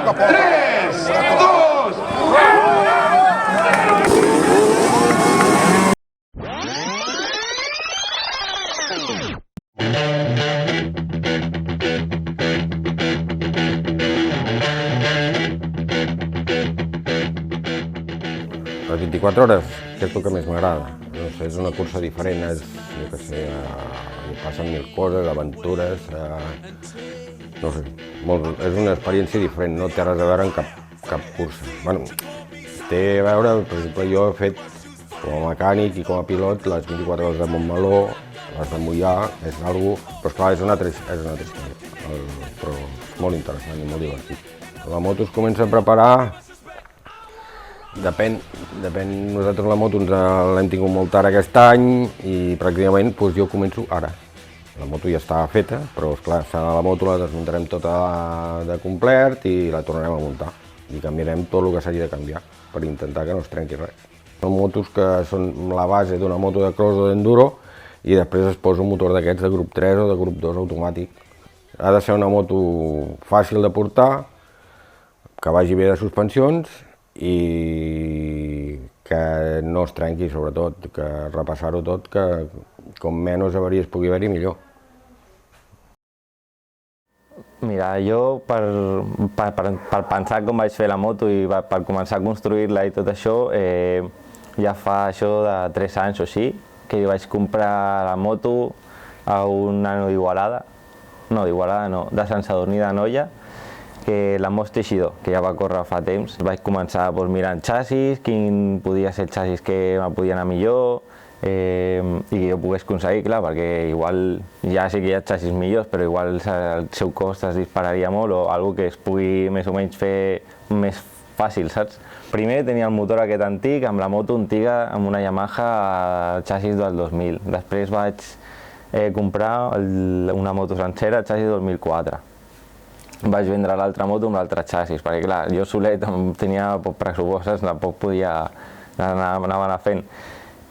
poc a poc. 3, 2, Les 24 hores, que és el que més m'agrada. No sé, és una cursa diferent, és, jo què sé, hi passen mil coses, aventures, no sé, és una experiència diferent, no té res a veure amb cap cursa. Bueno, té a veure, per exemple, jo he fet com a mecànic i com a pilot les 24 hores de Montmeló, les de Moià, és algo, però esclar, és una altra història, però molt interessant i molt divertit. La moto es comença a preparar. Depèn, nosaltres la moto l'hem tingut molt tard aquest any i pràcticament jo començo ara. La moto ja està feta, però esclar, la moto la desmuntarem tota de complet i la tornarem a muntar. I canviarem tot el que s'hagi de canviar per intentar que no es trenqui res. Són motos que són la base d'una moto de cross o d'enduro i després es posa un motor d'aquests de grup 3 o de grup 2 automàtic. Ha de ser una moto fàcil de portar, que vagi bé de suspensions i que no es trenqui, sobretot, que repassar-ho tot, que com menys avaries pugui haver-hi, millor. Mira, jo per pensar com vaig fer la moto i per començar a construir-la i tot això, ja fa això de 3 anys o així, que vaig comprar la moto a un nano d'Igualada, de Sant Sadurní d'Anoia, que l'Amos Teixidor, que ja va córrer fa temps. Vaig començar mirant xassis, quin podia ser el xassis que me podia anar millor i que jo pogués aconseguir, clar, perquè igual ja sé que hi ha xassis millors, però igual el seu cost es dispararia molt o alguna que es pugui més o menys fer més fàcil, saps? Primer tenia el motor aquest antic, amb la moto antiga, amb una Yamaha xassis del 2000. Després vaig comprar una moto sencera, el xassis 2004. Vaig vendre l'altra moto amb l'altre xassis, perquè clar, jo solet tenia poc pressupost, tampoc podia anar fent.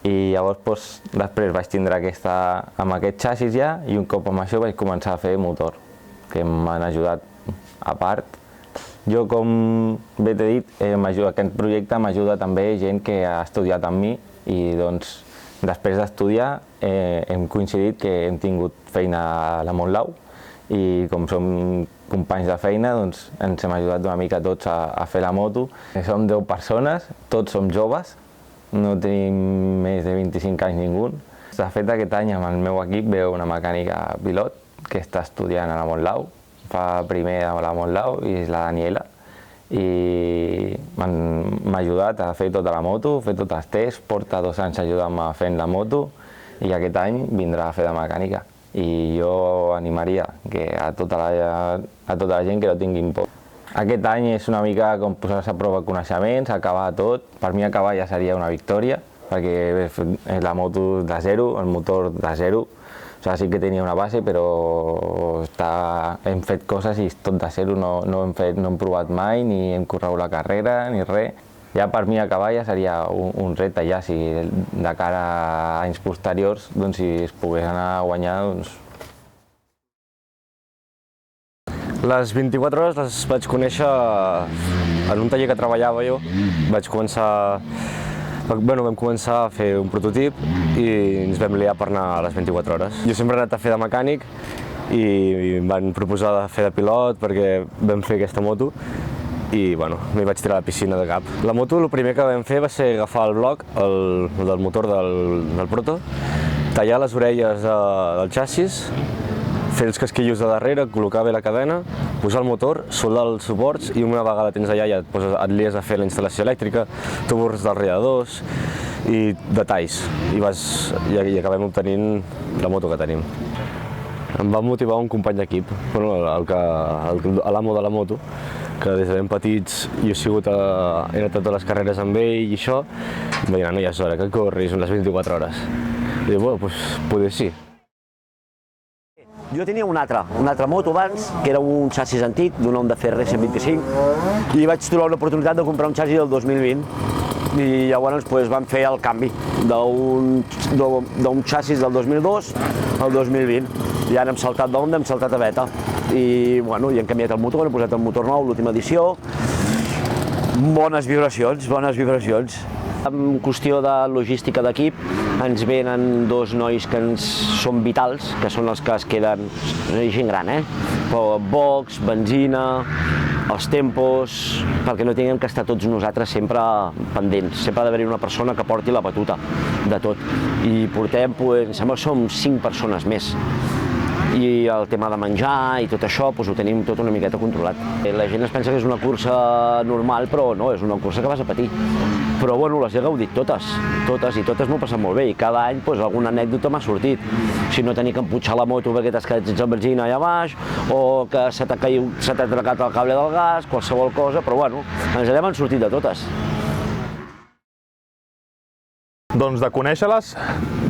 I llavors després vaig tindre aquesta amb aquest xassis ja i un cop amb això vaig començar a fer motor, que m'han ajudat a part. Jo, com bé t'he dit, aquest projecte m'ajuda també gent que ha estudiat amb mi i doncs després d'estudiar hem coincidit que hem tingut feina a la Montlau i com som companys de feina, doncs ens hem ajudat una mica tots a fer la moto. Som 10 persones, tots som joves, no tenim més de 25 anys ningú. De fet, aquest any amb el meu equip veu una mecànica pilot que està estudiant a la Montlau, fa primer a la Montlau i és la Daniela, i m'ha ajudat a fer tota la moto, fer tots els tests, porta 2 anys ajudant-me fent la moto i aquest any vindrà a fer de mecànica. I jo animaria a tota la gent que no tinguin por. Aquest any és una mica com posar-se a prova coneixements, acabar tot. Per mi acabar ja seria una victòria, perquè és la moto de zero, el motor de zero. O sigui, sí que tenia una base, però hem fet coses i és tot de zero, no hem provat mai, ni hem corregut la carrera, ni res. Ja per mi acabar ja seria un repte, ja si de cara a anys posteriors, doncs si es pogués anar a guanyar, doncs... Les 24 hores les vaig conèixer en un taller que treballava jo. Vam començar a fer un prototip i ens vam liar per anar a les 24 hores. Jo sempre he anat a fer de mecànic i em van proposar de fer de pilot perquè vam fer aquesta moto i m'hi vaig tirar a la piscina de cap. La moto, el primer que vam fer va ser agafar el bloc, el del motor del proto, tallar les orelles del xassis, fer els casquillos de darrere, col·locar bé la cadena, posar el motor, soldar els suports i una vegada tens allà ja et lies a fer la instal·lació elèctrica, tubos dels radiadors i detalls. I acabem obtenint la moto que tenim. Em va motivar un company d'equip, l'amo de la moto, que des de ben petits jo he anat a totes les carreres amb ell i això, i em va dir, no, ja és hora que corris les 24 hores. I dic, bueno, doncs potser sí. Jo tenia una altra moto abans, que era un xassis antic, d'un Honda CR 125, i vaig trobar una oportunitat de comprar un xassis del 2020. I llavors vam fer el canvi d'un xassis del 2002 al 2020. I ara hem saltat d'Honda, hem saltat a Beta. i bueno, hi hem canviat el motor, hem posat el motor nou, l'última edició. Bones vibracions, bones vibracions. En qüestió de logística d'equip, ens venen dos nois que ens són vitals, que són els que es queden, gent gran, però box, benzina, els tempos, perquè no tinguem que estar tots nosaltres sempre pendents. Sempre ha d'haver-hi una persona que porti la batuta de tot. I portem, em sembla que som 5 persones més. I el tema de menjar i tot això ho tenim tot una miqueta controlat. La gent es pensa que és una cursa normal, però no, és una cursa que vas a patir. Però bueno, les he gaudit totes, i totes m'ho he passat molt bé, i cada any alguna anècdota m'ha sortit. Si no tenir que emputxar la moto perquè t'has quedat sense benzina allà baix, o que se t'ha trencat el cable del gas, qualsevol cosa, però bueno, ens n'hem sortit de totes. Doncs de conèixer-les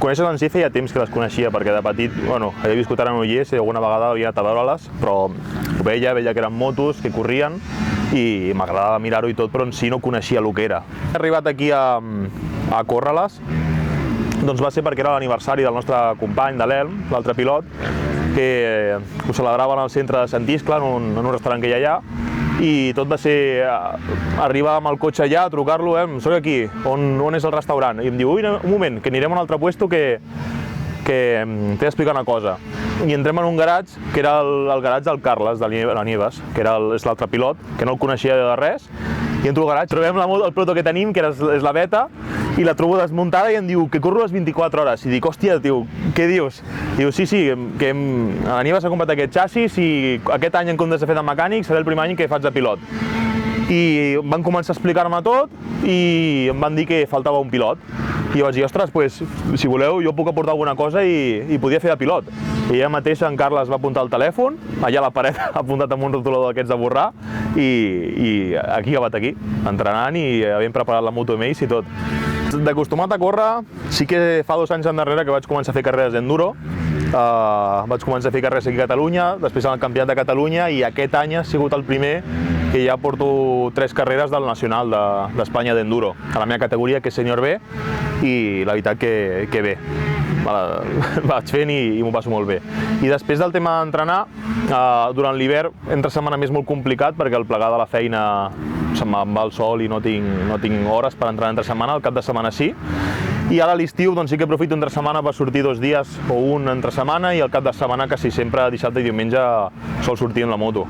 en si feia temps que les coneixia, perquè de petit, bueno, havia viscut a Granollers i alguna vegada havia anat a veure-les, però ho veia que eren motos, que corrien, i m'agradava mirar-ho i tot, però en si no coneixia el que era. He arribat aquí a córrer-les, doncs va ser perquè era l'aniversari del nostre company, de l'Elm, l'altre pilot, que ho celebraven al centre de Sant Iscle, en un restaurant que hi ha allà, i tot va ser arribar amb el cotxe allà, trucar-lo, soc aquí, on és el restaurant? I em diu, ui, un moment, que anirem a un altre puesto que t'he d'explicar una cosa. I entrem en un garatge, que era el garatge del Carles, de l'Anieves, que és l'altre pilot, que no el coneixia de res, i entro al garatge, trobem el proto que tenim, que és la Beta, i la trobo desmuntada i em diu que corro les 24 hores. I dic, hòstia, tio, què dius? Diu, sí, que l'Anieves ha comprat aquest xassis i aquest any en comptes de fer de mecànic serà el primer any que faig de pilot. I van començar a explicar-me tot i em van dir que faltava un pilot. I vaig dir, ostres, si voleu jo puc aportar alguna cosa i podia fer de pilot. I ella mateixa, en Carles, va apuntar el telèfon, allà a la paret, apuntat amb un rotulador d'aquests de borrar, i aquí ha acabat aquí, entrenant i havent preparat la moto amb ells i tot. D'acostumat a córrer, sí que fa 2 anys endarrere que vaig començar a fer carreres d'enduro. Vaig començar a fer carreres aquí a Catalunya, després al Campionat de Catalunya, i aquest any ha sigut el primer que ja porto 3 carreres del Nacional d'Espanya d'enduro, a la meva categoria, que és Sènior B, i la veritat que bé. Vaig fent i m'ho passo molt bé. I després del tema d'entrenar, durant l'hivern, entre setmana m'és molt complicat perquè al plegar de la feina se'm va el sol i no tinc hores per entrenar entre setmana, el cap de setmana sí. I ara a l'estiu doncs sí que aprofito entre setmana per sortir 2 dies o un entre setmana, i el cap de setmana quasi sempre dissabte i diumenge sol sortir en la moto.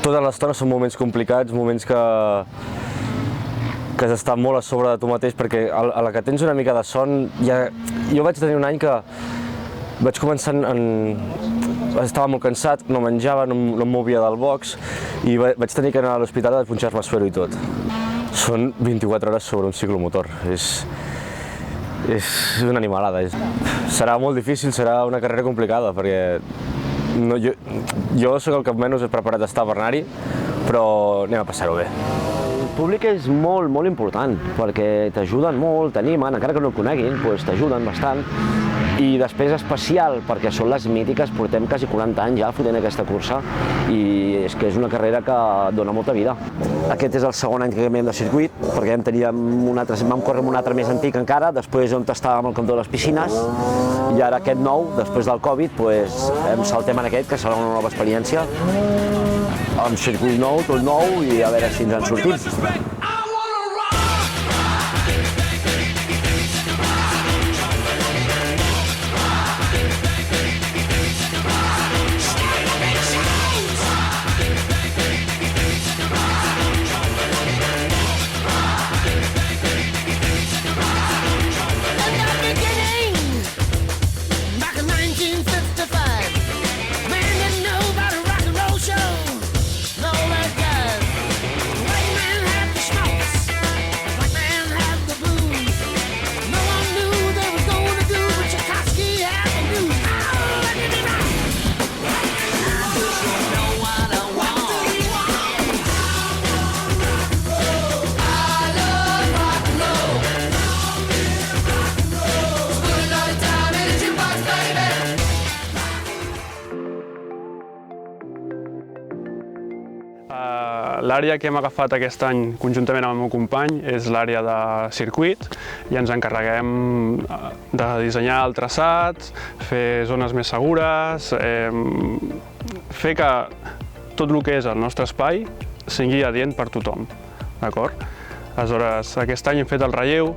Totes les estones són moments complicats, moments que has d'estar molt a sobre de tu mateix, perquè a la que tens una mica de son, jo vaig tenir un any que vaig començar estava molt cansat, no menjava, no em movia del box, i vaig tenir que anar a l'hospital a punxar-me esfero i tot. Són 24 hores sobre un ciclomotor, és una animalada. Serà molt difícil, serà una carrera complicada, perquè jo sóc el que menys he preparat d'estar per anar-hi, però anem a passar-ho bé. El públic és molt, molt important, perquè t'ajuden molt, t'animen, encara que no et coneguin, t'ajuden bastant. I després especial, perquè són les mítiques, portem quasi 40 anys ja fotent aquesta cursa, i és que és una carrera que dona molta vida. Aquest és el segon any que canviem de circuit, perquè vam córrer amb un altre més antic encara, després on estàvem al cantó de les piscines, i ara aquest nou, després del Covid, saltem en aquest, que serà una nova experiència, amb circuit nou, tot nou, i a veure si ens en sortim. L'àrea que hem agafat aquest any conjuntament amb el meu company és l'àrea de circuit, i ens encarreguem de dissenyar el traçat, fer zones més segures, fer que tot el que és el nostre espai sigui adient per tothom, d'acord? Aleshores, aquest any hem fet el relleu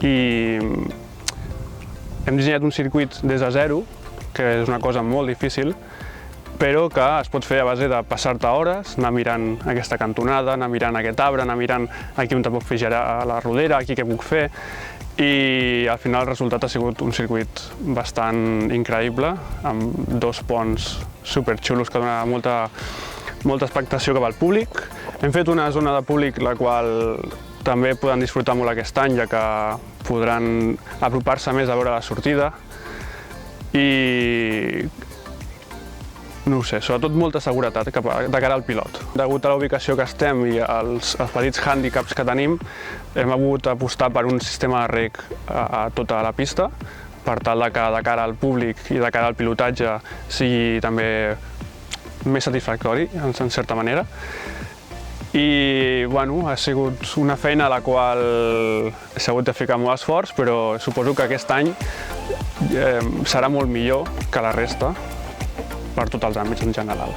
i hem dissenyat un circuit des de zero, que és una cosa molt difícil, però que es pot fer a base de passar-te hores, anar mirant aquesta cantonada, anar mirant aquest arbre, anar mirant aquí on te puc fer girar la rodera, aquí què puc fer, i al final el resultat ha sigut un circuit bastant increïble, amb 2 ponts superxulos que donen molta expectació cap al públic. Hem fet una zona de públic la qual també poden disfrutar molt aquest any, ja que podran apropar-se més a veure la sortida i no ho sé, sobretot molta seguretat de cara al pilot. Degut a la ubicació que estem i als petits hàndicaps que tenim, hem hagut d'apostar per un sistema de reg a tota la pista, per tal que de cara al públic i de cara al pilotatge sigui també més satisfactori, en certa manera. I bueno, ha sigut una feina a la qual s'ha hagut de ficar molt esforç, però suposo que aquest any serà molt millor que la resta, per tots els àmbits en general.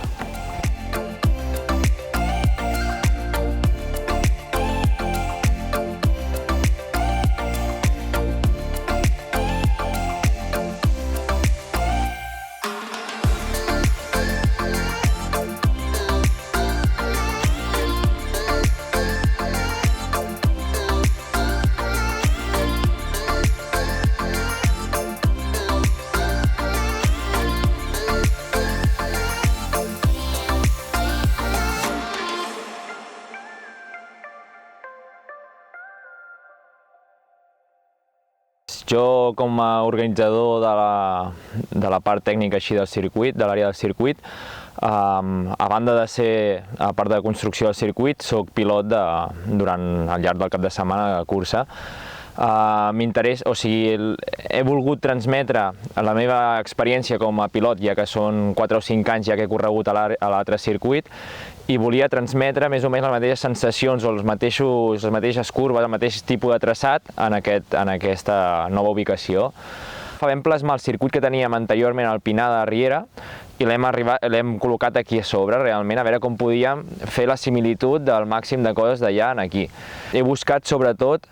Jo, com a organitzador de la part tècnica així del circuit, de l'àrea del circuit, a banda de ser a part de construcció del circuit, soc pilot durant al llarg del cap de setmana de cursa. M'interessa, o sigui, he volgut transmetre la meva experiència com a pilot, ja que són 4 o 5 anys ja que he corregut a l'altre circuit, i volia transmetre més o menys les mateixes sensacions o les mateixes curves, el mateix tipus de traçat en aquesta nova ubicació. Vam plasmar el circuit que teníem anteriorment al Pinar de Riera i l'hem col·locat aquí a sobre, realment, a veure com podíem fer la similitud del màxim de coses d'allà en aquí. He buscat, sobretot,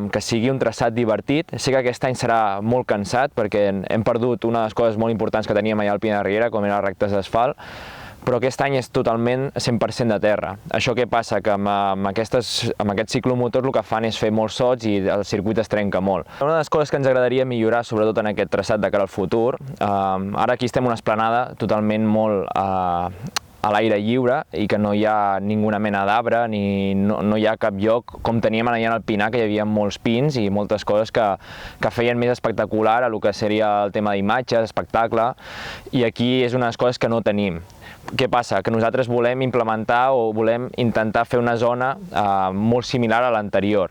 que sigui un traçat divertit. Sé que aquest any serà molt cansat perquè hem perdut una de les coses molt importants que teníem allà al Pinar de Riera, com eren les rectes d'asfalt, però aquest any és totalment 100% de terra. Això què passa? Que amb aquest ciclomotor el que fan és fer molts sots i el circuit es trenca molt. Una de les coses que ens agradaria millorar, sobretot en aquest traçat de cara al futur, ara aquí estem en una esplanada totalment molt a l'aire lliure i que no hi ha ninguna mena d'arbre ni no hi ha cap lloc com teníem allà al Pinar, que hi havia molts pins i moltes coses que feien més espectacular a el que seria el tema d'imatges, espectacle, i aquí és una de les coses que no tenim. Què passa? Que nosaltres volem implementar o volem intentar fer una zona molt similar a l'anterior.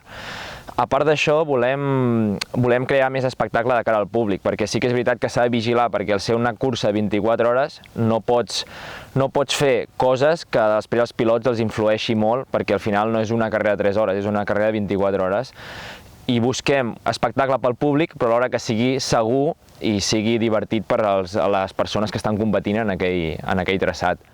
A part d'això, volem crear més espectacle de cara al públic, perquè sí que és veritat que s'ha de vigilar, perquè al ser una cursa de 24 hores no pots fer coses que després als pilots els influeixi molt, perquè al final no és una carrera de 3 hores, és una carrera de 24 hores. I busquem espectacle pel públic, però alhora que sigui segur i sigui divertit per a les persones que estan competint en aquell traçat.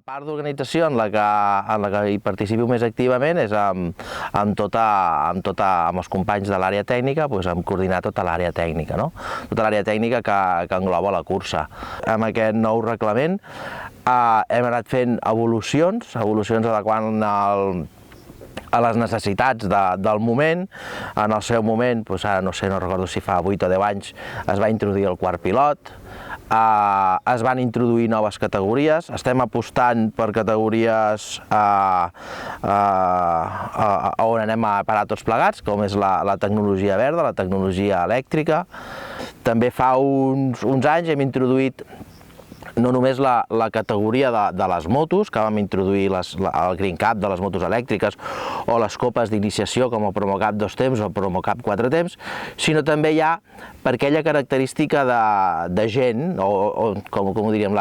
part d'organització en la que hi participo més activament és amb els companys de l'àrea tècnica, amb coordinar tota l'àrea tècnica, no? Tota l'àrea tècnica que engloba la cursa. Amb aquest nou reglament hem anat fent evolucions adequant a les necessitats del moment. En el seu moment, ara no sé, no recordo si fa 8 o 10 anys, es va introduir el quart pilot, es van introduir noves categories, estem apostant per categories on anem a parar tots plegats, com és la tecnologia verda, la tecnologia elèctrica. També fa uns anys hem introduït no només la categoria de les motos, que vam introduir el Green Cup de les motos elèctriques o les copes d'iniciació com el Promocup 2 temps o el Promocup 4 temps, sinó també hi ha per aquella característica de gent, o com ho diríem,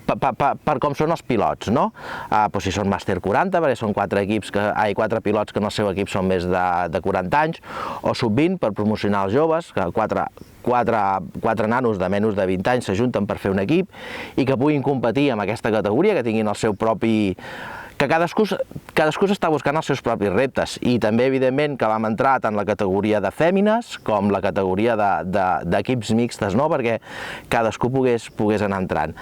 per com són els pilots, no? Si són Màster 40, perquè són 4 pilots que en el seu equip són més de 40 anys, o Sub-20 per promocionar els joves, que 4 nanos de menys de 20 anys s'ajunten per fer un equip i que puguin competir amb aquesta categoria, que tinguin el seu propi... que cadascú s'està buscant els seus propis reptes, i també, evidentment, que vam entrar tant la categoria de fèmines com la categoria d'equips mixtes, no? Perquè cadascú pogués anar entrant.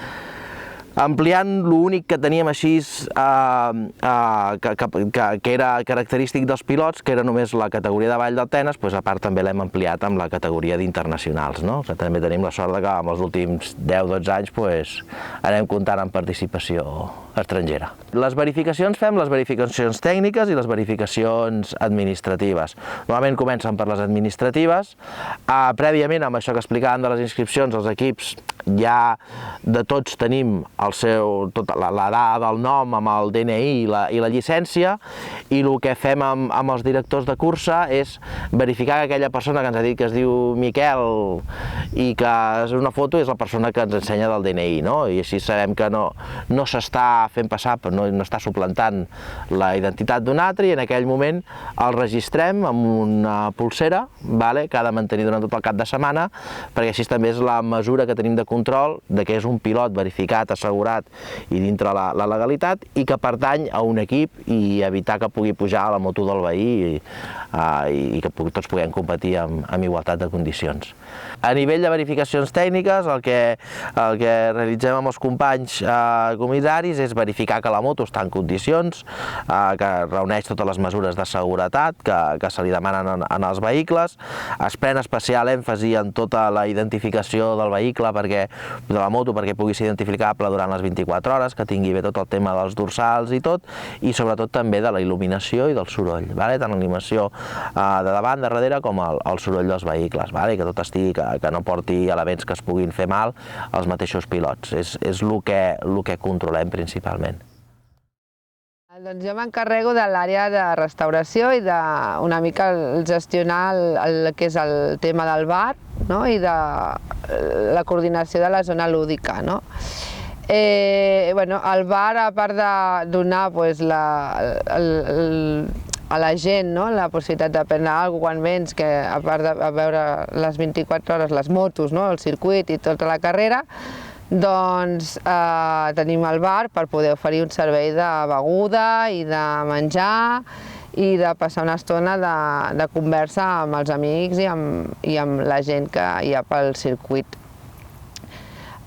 Ampliant l'únic que teníem així que era característic dels pilots, que era només la categoria de Vall d'Altenes, a part també l'hem ampliat amb la categoria d'internacionals, no? Que també tenim la sort que en els últims 10-12 anys anem comptant amb participació estrangera. Les verificacions fem les verificacions tècniques i les verificacions administratives. Normalment comencen per les administratives. Prèviament, amb això que explicàvem de les inscripcions, els equips ja de tots tenim la dada del nom amb el DNI i la llicència, i el que fem amb els directors de cursa és verificar que aquella persona que ens ha dit que es diu Miquel i que és una foto és la persona que ens ensenya del DNI, no? I així sabem que no s'està fent passar, no està suplantant la identitat d'un altre, i en aquell moment el registrem amb una polsera que ha de mantenir durant tot el cap de setmana, perquè així també és la mesura que tenim de control de que és un pilot verificat, assegurat i dintre la legalitat, i que pertany a un equip, i evitar que pugui pujar a la moto del veí i que tots puguem competir amb igualtat de condicions. A nivell de verificacions tècniques, el que realitzem amb els companys comissaris és verificar que la moto està en condicions, que reuneix totes les mesures de seguretat que se li demanen en els vehicles. Es pren especial èmfasi en tota la identificació del vehicle, de la moto, perquè pugui ser identificable durant les 24 hores, que tingui bé tot el tema dels dorsals i tot, i sobretot també de la il·luminació i del soroll, tant la il·luminació de davant, de darrere, com el soroll dels vehicles, que tot estigui, que no porti elements que es puguin fer mal als mateixos pilots. És el que controlem principalment. Doncs jo m'encarrego de l'àrea de restauració i una mica gestionar el que és el tema del bar, i de la coordinació de la zona lúdica. El bar, a part de donar a la gent la possibilitat de prendre alguna cosa quan vens, que a part de veure les 24 hores les motos, el circuit i tota la carrera, doncs tenim el bar per poder oferir un servei de beguda i de menjar i de passar una estona de conversa amb els amics i amb la gent que hi ha pel circuit.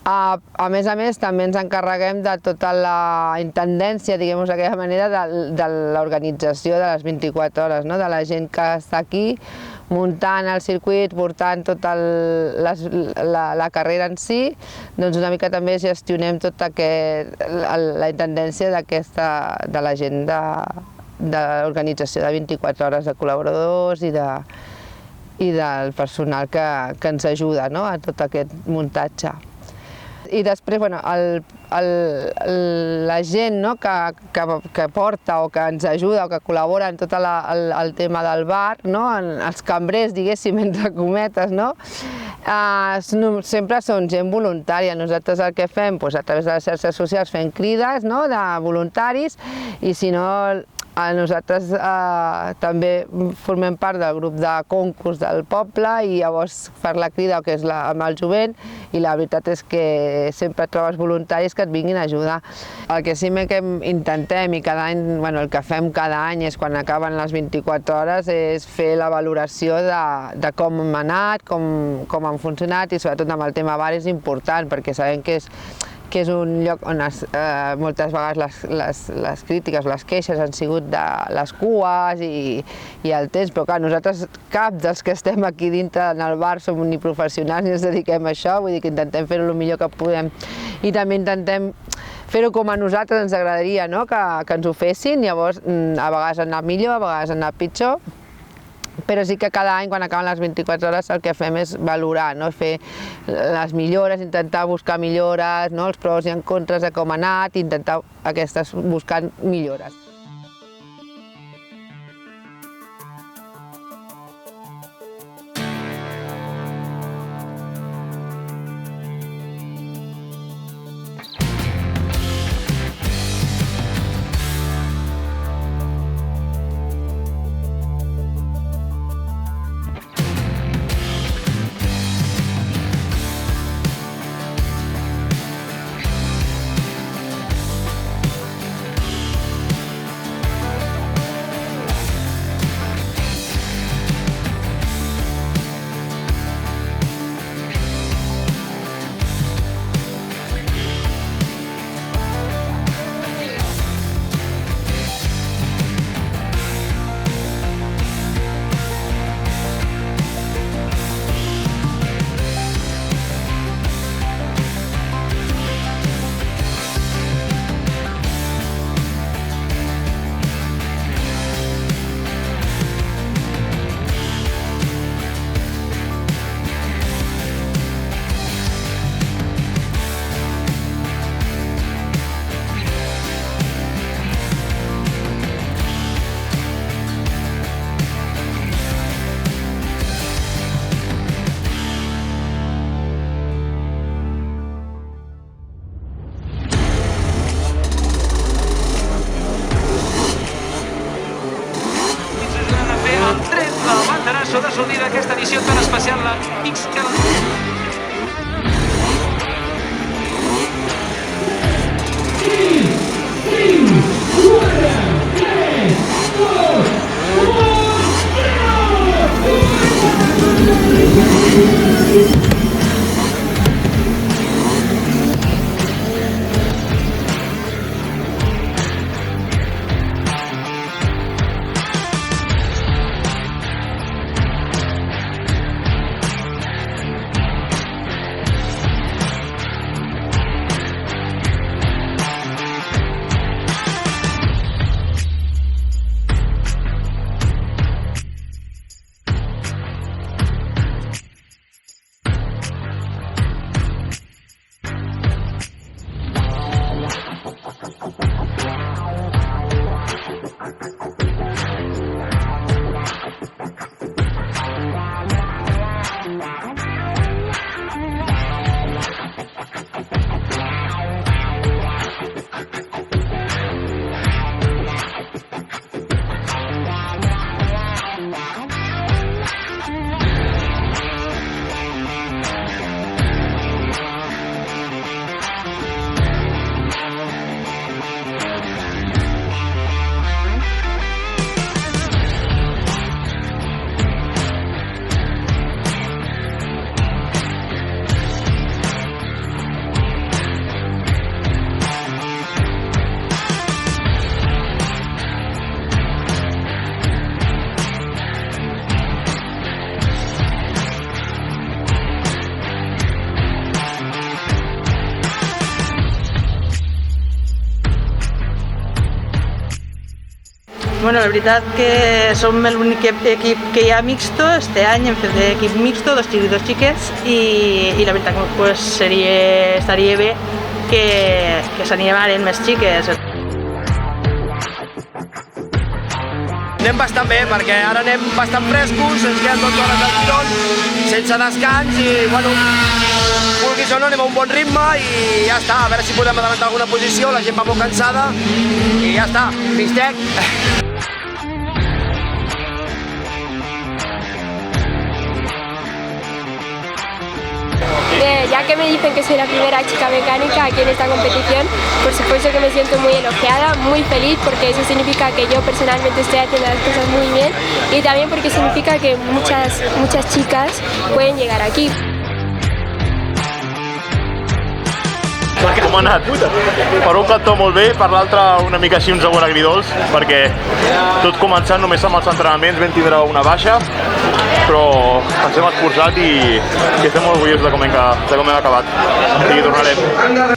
A més, també ens encarreguem de tota la intendència, diguem-ho d'aquella manera, de l'organització de les 24 hores, de la gent que està aquí muntant el circuit, portant tota la carrera en si, doncs una mica també gestionem tota la intendència de la gent de l'organització de 24 hores de col·laboradors i del personal que ens ajuda a tot aquest muntatge. I després, la gent que porta o que ens ajuda o que col·labora en tot el tema del bar, els cambrers, diguéssim, entre cometes, sempre són gent voluntària. Nosaltres el que fem, a través de les xarxes socials, fem crides de voluntaris, i si no, Nosaltres també formem part del grup de concurs del poble i llavors fer la crida que és amb el jovent i la veritat és que sempre trobes voluntaris que et vinguin a ajudar. El que sí que intentem i cada any, el que fem cada any és quan acaben les 24 hores és fer la valoració de com hem anat, com han funcionat i sobretot amb el tema bar és important perquè sabem que és un lloc on moltes vegades les crítiques o les queixes han sigut de les cues i el temps, però clar, nosaltres cap dels que estem aquí dintre en el bar som ni professionals ni ens dediquem a això, vull dir que intentem fer-ho el millor que podem i també intentem fer-ho com a nosaltres ens agradaria que ens ho fessin, llavors a vegades ha anat millor, a vegades ha anat pitjor, però sí que cada any, quan acaben les 24 hores, el que fem és valorar, fer les millores, intentar buscar millores, els pros i en contres de com ha anat, intentar buscar millores. De sortida d'aquesta edició tan especial, la Mixcal. Bueno, la veritat que som l'únic equip que hi ha mixto, este any hem fet equip mixto, 2 xics i 2 xiques, i la veritat que pues, estaria bé que s'animaren més xiques. Anem bastant bé, perquè ara anem bastant frescos, ens queden 12 hores del tirón, sense descans i, bueno, vulguis o no, anem a un bon ritme i ja està, a veure si podem adelantar alguna posició, la gent va molt cansada i ja està, fins tec. ya que me dicen que soy la primera chica mecánica aquí en esta competición, por supuesto que me siento muy elogiada, muy feliz, porque eso significa que yo personalmente estoy haciendo las cosas muy bien y también porque significa que muchas chicas pueden llegar aquí. Com ha anat? Per un cantó molt bé, per l'altre una mica així un sabor agridolç, perquè tot començant només amb els entrenaments vam tindre una baixa, però ens hem esforçat i estem molt orgullosos de com hem acabat. I tornarem.